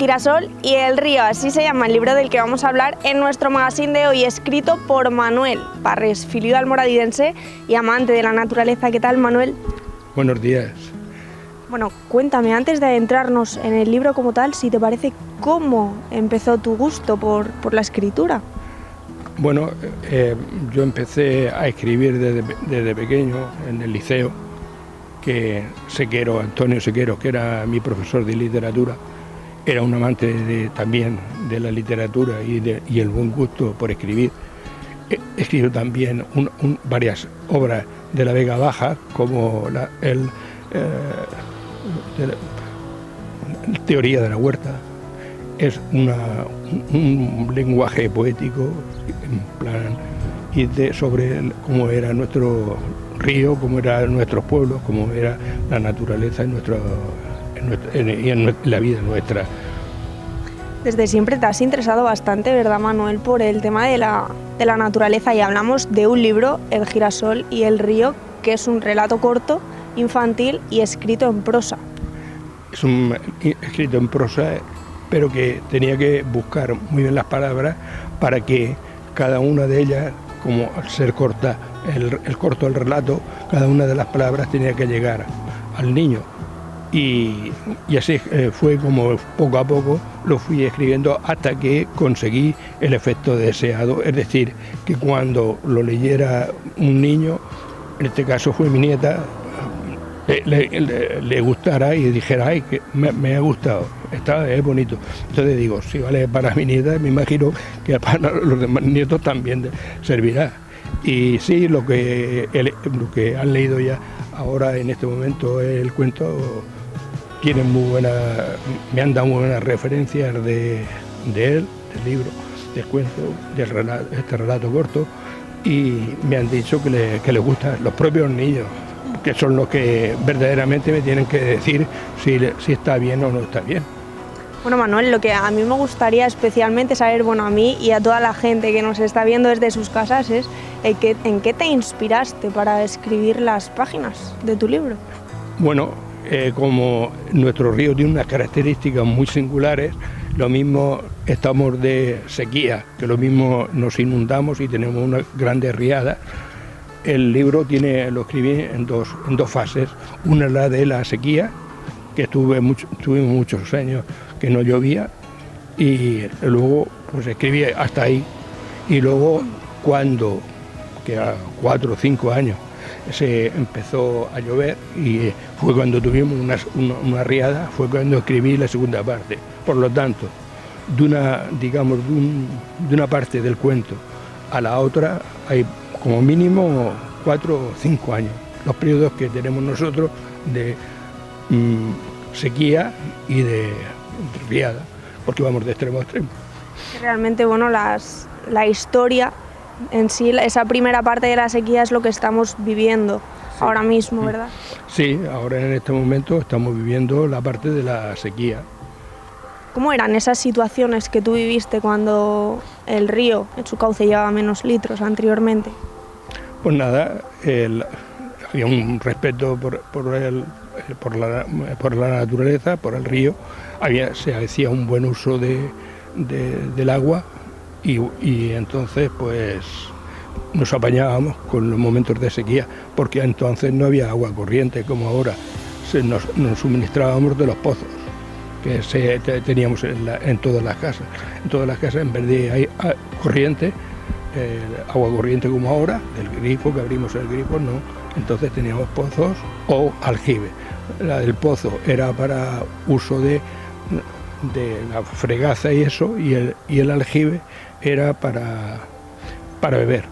girasol y el río, así se llama el libro del que vamos a hablar en nuestro magazine de hoy, escrito por Manuel Parres, filial almoradidense y amante de la naturaleza. ¿Qué tal, Manuel? Buenos días. Bueno, cuéntame, antes de adentrarnos en el libro como tal, si te parece, ¿cómo empezó tu gusto por la escritura? Bueno, yo empecé a escribir desde pequeño en el liceo, que Antonio Sequero, que era mi profesor de literatura, era un amante también de la literatura y el buen gusto por escribir. Escribió también varias obras de la Vega Baja, como la Teoría de la Huerta. Es un lenguaje poético, en plan, sobre cómo era nuestro río, cómo eran nuestros pueblos, cómo era la naturaleza en la vida nuestra. Desde siempre te has interesado bastante, ¿verdad, Manuel?, por el tema de la naturaleza, y hablamos de un libro, El girasol y el río, que es un relato corto, infantil y escrito en prosa. Es un escrito en prosa, pero que tenía que buscar muy bien las palabras para que cada una de ellas, como al ser corta, el corto del relato, cada una de las palabras tenía que llegar al niño. Y así fue como poco a poco lo fui escribiendo hasta que conseguí el efecto deseado, es decir, que cuando lo leyera un niño, en este caso fue mi nieta, le gustara y dijera, ay, que me ha gustado, es bonito. Entonces digo, si vale para mi nieta, me imagino que para los demás nietos también servirá. Y sí, lo que han leído ya ahora en este momento el cuento, me han dado muy buenas referencias de él, del libro, del cuento, este relato corto, y me han dicho que les gustan los propios niños, que son los que verdaderamente me tienen que decir si está bien o no está bien. Bueno, Manuel, lo que a mí me gustaría especialmente saber, bueno, a mí y a toda la gente que nos está viendo desde sus casas, es en qué te inspiraste para escribir las páginas de tu libro. Bueno, como nuestro río tiene unas características muy singulares, lo mismo estamos de sequía, que lo mismo nos inundamos y tenemos unas grandes riadas. El libro lo escribí en dos fases. Una es la de la sequía, que tuvimos muchos años que no llovía, y luego pues escribí hasta ahí. Y luego que a 4 o 5 años, se empezó a llover y fue cuando tuvimos una riada, fue cuando escribí la segunda parte. Por lo tanto, de una parte del cuento a la otra hay como mínimo 4 o 5 años, los periodos que tenemos nosotros de sequía y de riada, porque vamos de extremo a extremo. Realmente, bueno, la historia en sí, esa primera parte de la sequía es lo que estamos viviendo ahora mismo, ¿verdad? Sí, ahora en este momento estamos viviendo la parte de la sequía. ¿Cómo eran esas situaciones que tú viviste cuando el río en su cauce llevaba menos litros anteriormente? Pues nada, había un respeto por la naturaleza, por el río, se hacía un buen uso del agua. Y entonces pues nos apañábamos con los momentos de sequía, porque entonces no había agua corriente como ahora. Nos suministrábamos de los pozos que teníamos en todas las casas. En todas las casas, en vez de corriente, agua corriente como ahora, del grifo, que abrimos el grifo, no. Entonces teníamos pozos o aljibe. La del pozo era para uso de la fregaza y eso, y el aljibe era para beber.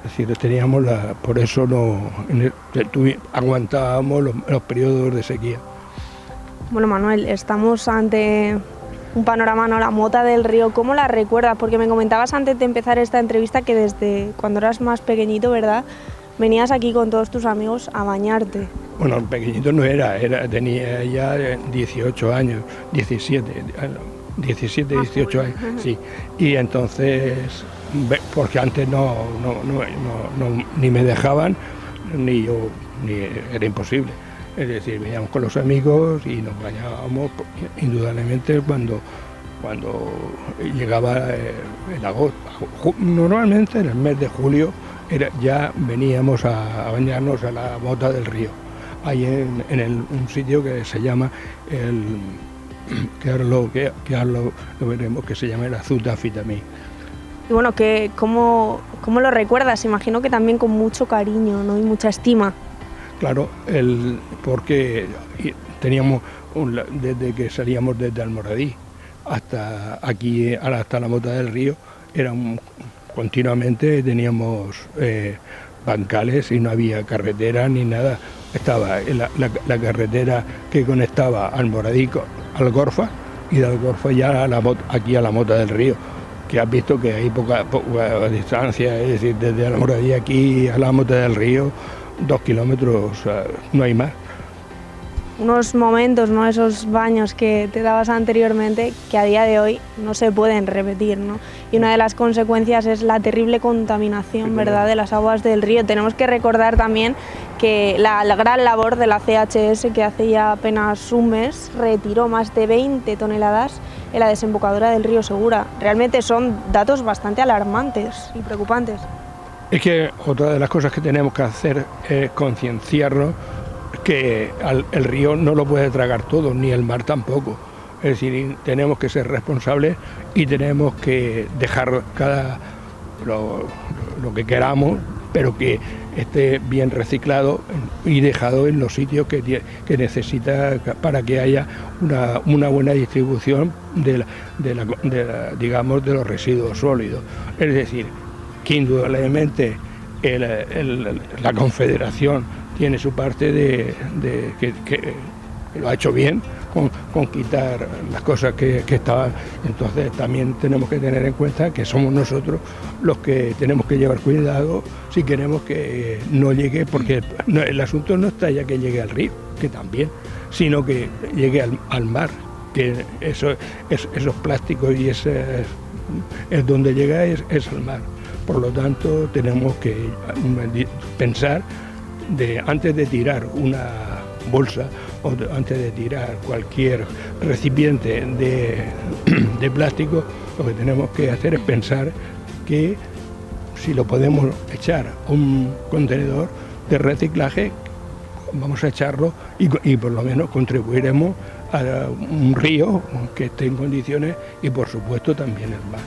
Es decir, teníamos por eso aguantábamos los periodos de sequía. Bueno, Manuel, estamos ante un panorama, ¿no? La mota del río, ¿cómo la recuerdas? Porque me comentabas antes de empezar esta entrevista que desde cuando eras más pequeñito, ¿verdad?, venías aquí con todos tus amigos a bañarte. Bueno, pequeñito no tenía ya 18 años, 17, 18 años, sí. Y entonces, porque antes ni me dejaban, ni era imposible. Es decir, veníamos con los amigos y nos bañábamos indudablemente cuando llegaba el agosto. Normalmente en el mes de julio ya veníamos a bañarnos a la Mota del Río, ahí en un sitio que se llama que ahora lo veremos, que se llama el Azutafitamí. Y bueno, ¿cómo lo recuerdas? Imagino que también con mucho cariño, ¿no? Y mucha estima. Claro, porque teníamos, desde que salíamos desde Almoradí hasta aquí, hasta la Mota del Río, continuamente teníamos bancales y no había carretera ni nada. Estaba la carretera que conectaba Almoradí al Algorfa, y de Algorfa ya aquí a la Mota del Río, que has visto que hay poca distancia, es decir, desde Almoradí aquí a la Mota del Río, 2 kilómetros, no hay más. Unos momentos, ¿no? Esos baños que te dabas anteriormente, que a día de hoy no se pueden repetir, ¿no? Y una de las consecuencias es la terrible contaminación, ¿verdad?, de las aguas del río. Tenemos que recordar también que la gran labor de la CHS, que hace ya apenas un mes retiró más de 20 toneladas en la desembocadura del río Segura. Realmente son datos bastante alarmantes y preocupantes. Es que otra de las cosas que tenemos que hacer es concienciarnos que el río no lo puede tragar todo, ni el mar tampoco. Es decir, tenemos que ser responsables y tenemos que dejar lo que queramos, pero que esté bien reciclado y dejado en los sitios que necesita, para que haya una buena distribución digamos, de los residuos sólidos. Es decir, que indudablemente la Confederación tiene su parte que lo ha hecho bien con quitar las cosas que estaban. Entonces también tenemos que tener en cuenta que somos nosotros los que tenemos que llevar cuidado si queremos que no llegue, porque el asunto no está ya que llegue al río, que también, sino que llegue al mar, que esos plásticos y es donde llega es al mar. Por lo tanto, tenemos que pensar antes de tirar una bolsa o antes de tirar cualquier recipiente de plástico, lo que tenemos que hacer es pensar que si lo podemos echar a un contenedor de reciclaje, vamos a echarlo y por lo menos contribuiremos a un río que esté en condiciones, y por supuesto también el mar.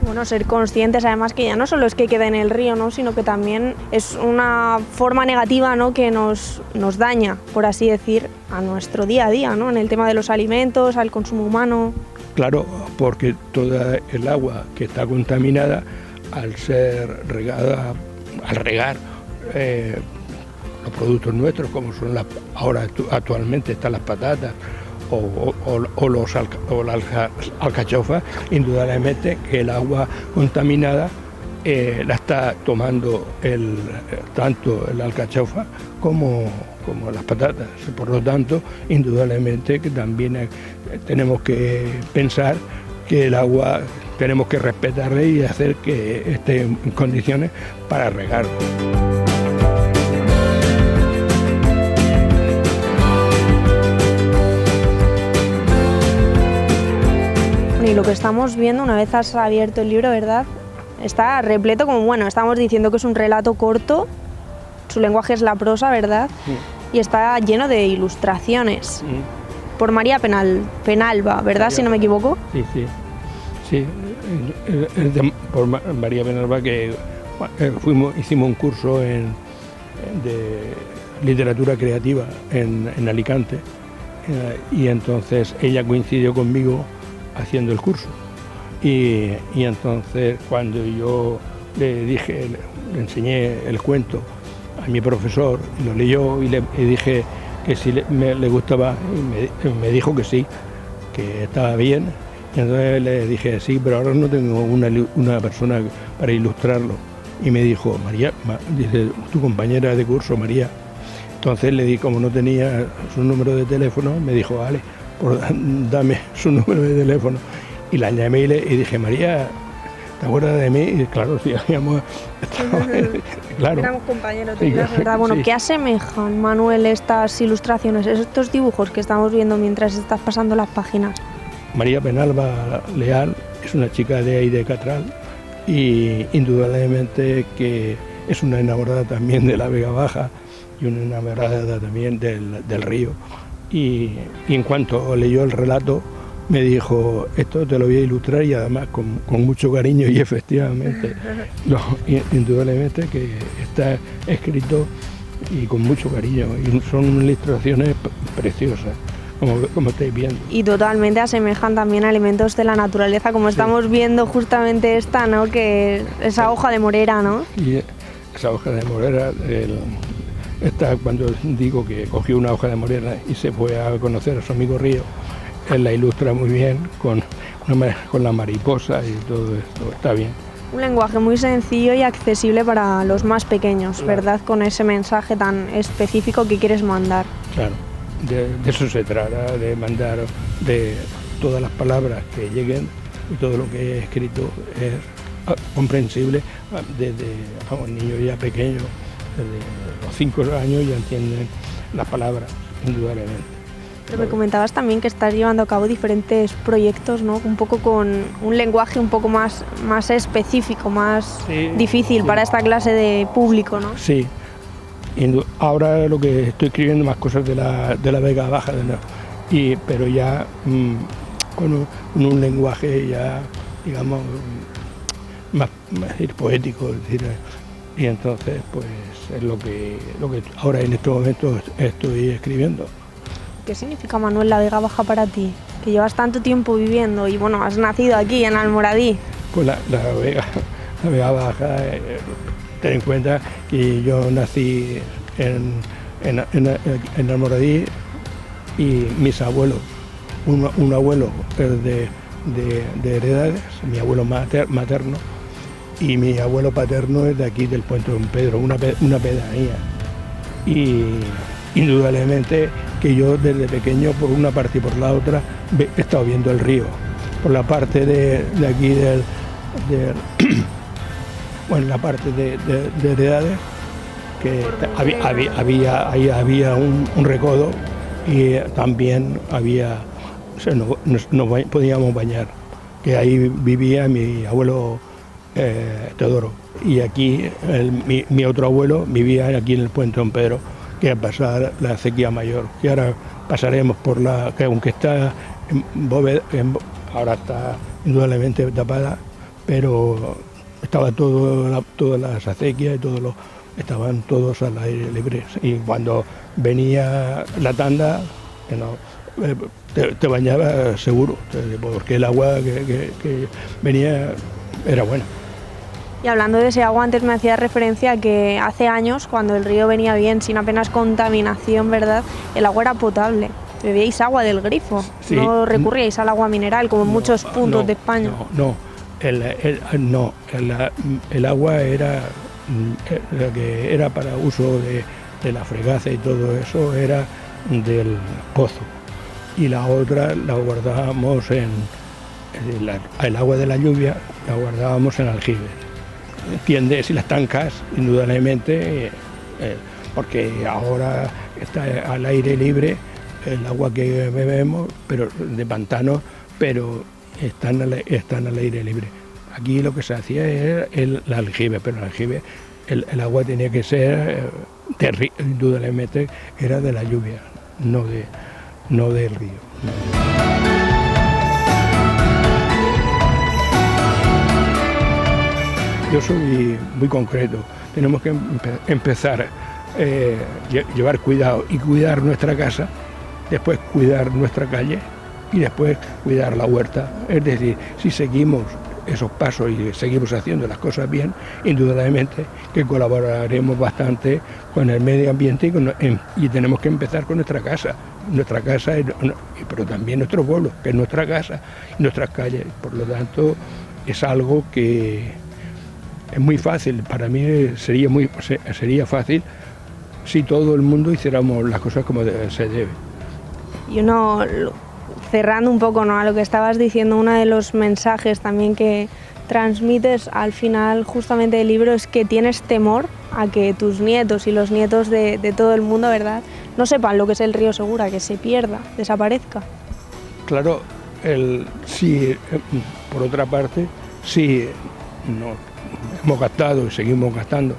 Bueno, ser conscientes además que ya no solo es que quede en el río, ¿no?, sino que también es una forma negativa, ¿no?, que nos daña, por así decir, a nuestro día a día, ¿no?, en el tema de los alimentos, al consumo humano. Claro, porque toda el agua que está contaminada, al ser regada, al regar los productos nuestros, como son ahora actualmente están las patatas, o las alcachofas, indudablemente que el agua contaminada la está tomando tanto la alcachofa como las patatas. Por lo tanto, indudablemente que también tenemos que pensar que el agua tenemos que respetarla y hacer que esté en condiciones para regar. Y lo que estamos viendo, una vez has abierto el libro, ¿verdad?, está repleto, como bueno, estamos diciendo que es un relato corto, su lenguaje es la prosa, ¿verdad? Sí. Y está lleno de ilustraciones. Sí. Por María Penalba, ¿verdad? Sí. Si no me equivoco. Sí, por María Penalba, que hicimos un curso de literatura creativa en Alicante, y entonces ella coincidió conmigo haciendo el curso, y entonces cuando yo le enseñé el cuento a mi profesor, y lo leyó, y le dije que si le gustaba, y me dijo que sí, que estaba bien, y entonces le dije sí, pero ahora no tengo una persona para ilustrarlo, y me dijo, María, dice, tu compañera de curso, María. Entonces le di, como no tenía su número de teléfono, me dijo, vale, dame su número de teléfono, y la llamé y dije, María, ¿te acuerdas de mí? Y claro, sí, habíamos estado, claro. Éramos compañeros de clase, ¿verdad? Bueno, sí. ¿Qué asemejan, Manuel, estas ilustraciones, estos dibujos que estamos viendo mientras estás pasando las páginas? María Penalba Leal es una chica de ahí de Catral y indudablemente que es una enamorada también de la Vega Baja y una enamorada también del río. Y en cuanto leyó el relato me dijo, esto te lo voy a ilustrar y además con mucho cariño, y efectivamente, indudablemente que está escrito y con mucho cariño, y son ilustraciones preciosas, como estáis viendo. Y totalmente asemejan también a elementos de la naturaleza, como estamos viendo justamente esta, ¿no? Que esa hoja de morera, ¿no? Y esa hoja de morera, esta, cuando digo que cogió una hoja de morera y se fue a conocer a su amigo Río, él la ilustra muy bien con la mariposa y todo esto, está bien. Un lenguaje muy sencillo y accesible para los más pequeños, claro. ¿Verdad? Con ese mensaje tan específico que quieres mandar. Claro, de eso se trata, de mandar de todas las palabras que lleguen, y todo lo que he escrito es comprensible desde a un niño ya pequeño, desde los 5 años ya entienden las palabras, indudablemente. Pero me comentabas también que estás llevando a cabo diferentes proyectos, ¿no? Un poco con un lenguaje un poco más específico, más difícil para esta clase de público, ¿no? Sí. Ahora lo que estoy escribiendo más cosas de la Vega Baja, pero ya con un lenguaje ya, digamos, más poético, es decir, y entonces pues es lo que ahora en estos momentos estoy escribiendo. ¿Qué significa, Manuel, la Vega Baja para ti? Que llevas tanto tiempo viviendo y bueno, has nacido aquí en Almoradí. Pues la Vega Baja, ten en cuenta que yo nací en Almoradí y mis abuelos, un abuelo de heredades, mi abuelo materno, y mi abuelo paterno es de aquí del Puente Don Pedro, una pedanía. Y indudablemente que yo desde pequeño por una parte y por la otra he estado viendo el río. Por la parte de aquí bueno, la parte de heredades, que había un recodo y también había, o sea, nos podíamos bañar, que ahí vivía mi abuelo Teodoro, y aquí mi otro abuelo vivía aquí en el Puente Don Pedro, que a pasar la acequia mayor, que ahora pasaremos por que aunque está ahora está indudablemente tapada, pero estaba todas las acequias y estaban todos al aire libre, y cuando venía la tanda te bañaba seguro, porque el agua que venía era buena. Y hablando de ese agua, antes me hacía referencia a que hace años, cuando el río venía bien, sin apenas contaminación, ¿verdad?, el agua era potable. Bebíais agua del grifo, sí. No recurríais al agua mineral, como en muchos puntos de España. No, el agua era que era para uso de la fregaza y todo eso, era del pozo. Y la otra la guardábamos el agua de la lluvia la guardábamos en aljibes. ¿Entiendes? Y las tancas, indudablemente, porque ahora está al aire libre el agua que bebemos, pero de pantano, pero están al aire libre. Aquí lo que se hacía era el aljibe, pero el aljibe, el agua tenía que ser, indudablemente, era de la lluvia, no del río. Yo soy muy concreto, tenemos que empezar a llevar cuidado y cuidar nuestra casa, después cuidar nuestra calle y después cuidar la huerta. Es decir, si seguimos esos pasos y seguimos haciendo las cosas bien, indudablemente que colaboraremos bastante con el medio ambiente y tenemos que empezar con nuestra casa, pero también nuestro pueblo, que es nuestra casa y nuestras calles. Por lo tanto, es algo que es muy fácil, para mí sería fácil si todo el mundo hiciéramos las cosas como se debe. Y uno, cerrando un poco, ¿no?, a lo que estabas diciendo, uno de los mensajes también que transmites al final justamente del libro es que tienes temor a que tus nietos y los nietos de todo el mundo, ¿verdad?, no sepan lo que es el río Segura, que se pierda, desaparezca. Claro, sí, por otra parte, sí, hemos gastado y seguimos gastando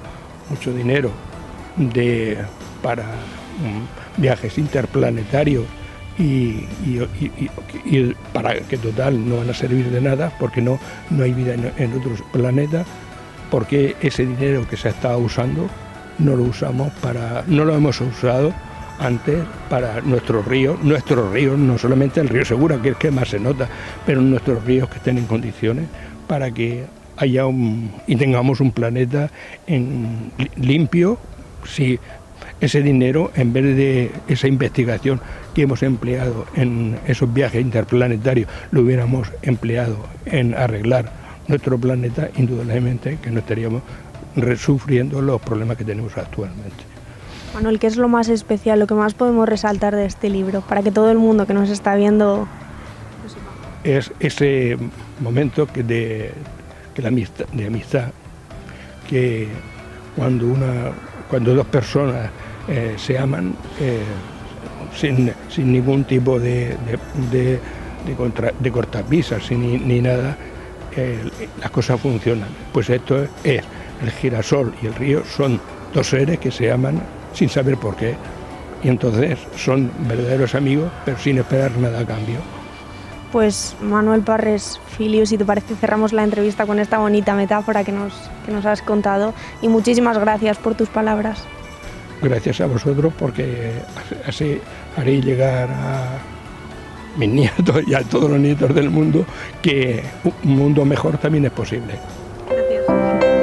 mucho dinero para viajes interplanetarios y para que total no van a servir de nada porque no hay vida en otros planetas, porque ese dinero que se ha estado usando no lo hemos usado antes para nuestros ríos, no solamente el río Segura, que es que más se nota, pero nuestros ríos que estén en condiciones para que haya y tengamos un planeta limpio. Si ese dinero, en vez de esa investigación que hemos empleado en esos viajes interplanetarios, lo hubiéramos empleado en arreglar nuestro planeta, indudablemente que no estaríamos sufriendo los problemas que tenemos actualmente. Manuel, ¿qué es lo más especial, lo que más podemos resaltar de este libro, para que todo el mundo que nos está viendo lo sepa? Es ese momento de amistad, que cuando dos personas se aman sin ningún tipo de cortapisas ni nada, las cosas funcionan. Pues esto es el girasol y el río, son dos seres que se aman sin saber por qué, y entonces son verdaderos amigos, pero sin esperar nada a cambio. Pues Manuel Parres Filiu, si te parece, cerramos la entrevista con esta bonita metáfora que nos has contado, y muchísimas gracias por tus palabras. Gracias a vosotros, porque así haré llegar a mis nietos y a todos los nietos del mundo que un mundo mejor también es posible. Gracias.